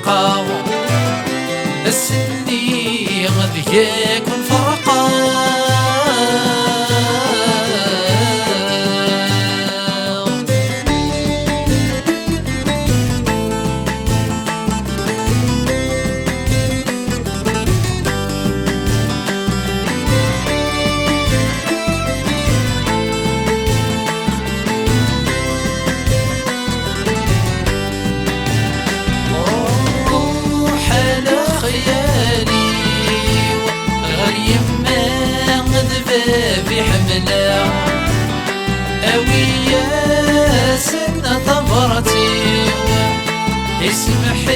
فرقا السني غد يكون فرقا في حملة أويا سنة طبرتي اسمح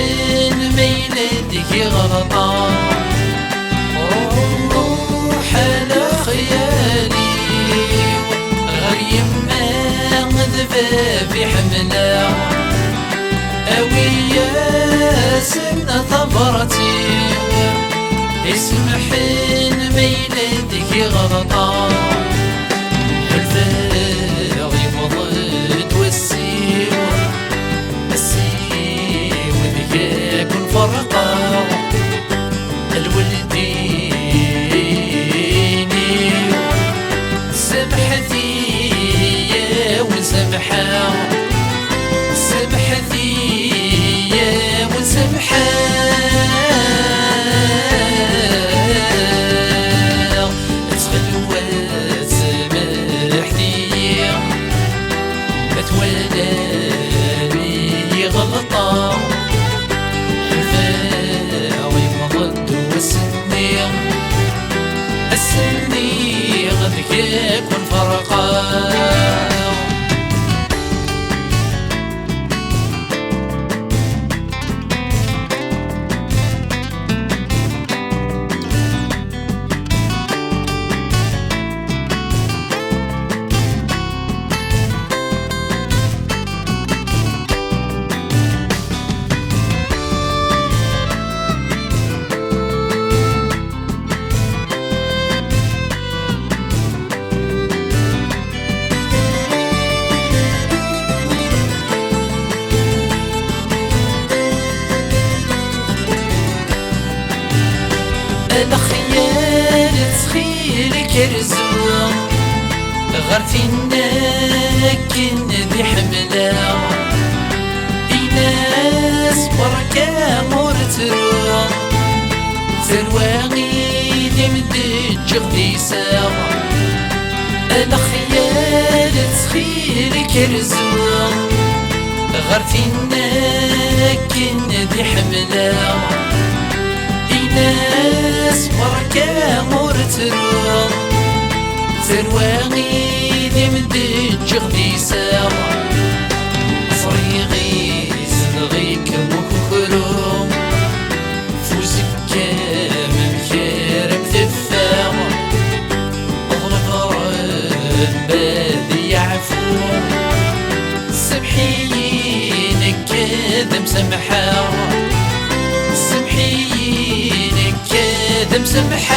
ميلادك غلطة روح على خيالي غير ما غذبة في حملة أويا سنة طبرتي اسمح ميلادك غلطة الفاغي مضيت والسيوة ذيك فرقة الولديني سمحتي يا وسمحة سمحتي يا وسمحة غلطة الفاوي مضد والسني السني غد يكون فرقا الخيال تخيل كرزوة غرتي ناكن ذي حملة إناس بركة مرتروى ترواغي دي مدج غديسة الخيال تخيل كرزوة غرتي ناكن ذي حملة ناس بركة مرتروى ترواغي دي مدج غديسة صريغي زنغيك مكوكرو فوزك كامل كرم تفا اضرب بادي يعفو سمحينك كذا مسمحة كذا مسمحة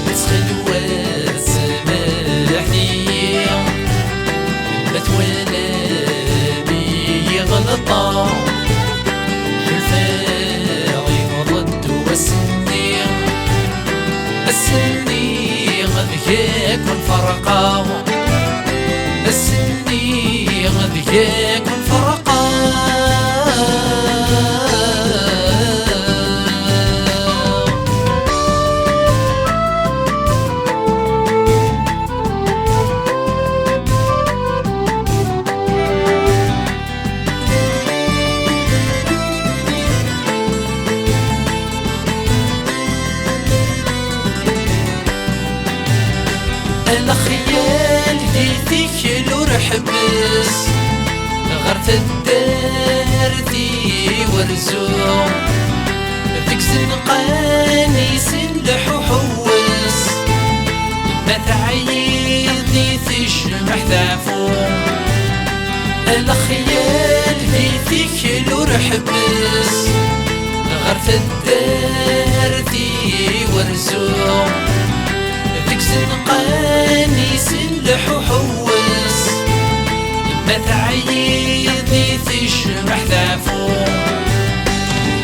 تخلوات سمحني ما توالى بي غلطة الفاغي مضد والسني السني غد يكون فرقا السني غد يكون فرقا الخيال ديتك لو رحبس غرت الدار دي ورزوم ذيك زنقاني سلح وحوس ما تعيدي تشمح ذافو الخيال ديتك لو رحبس غرت الدار دي ورزوم ذيك زنقاني سلح وحوس ما تعيدي تشبح ذعفو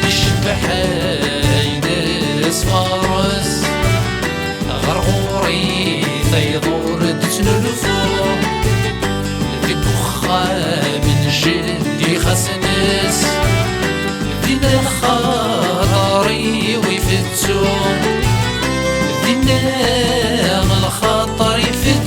تشبح عينس فارس غرغوري ثيضور تنلفو ذي بخا من جدي خسنس ذينا الخاطري ويفتو ذينا الخاطري فتو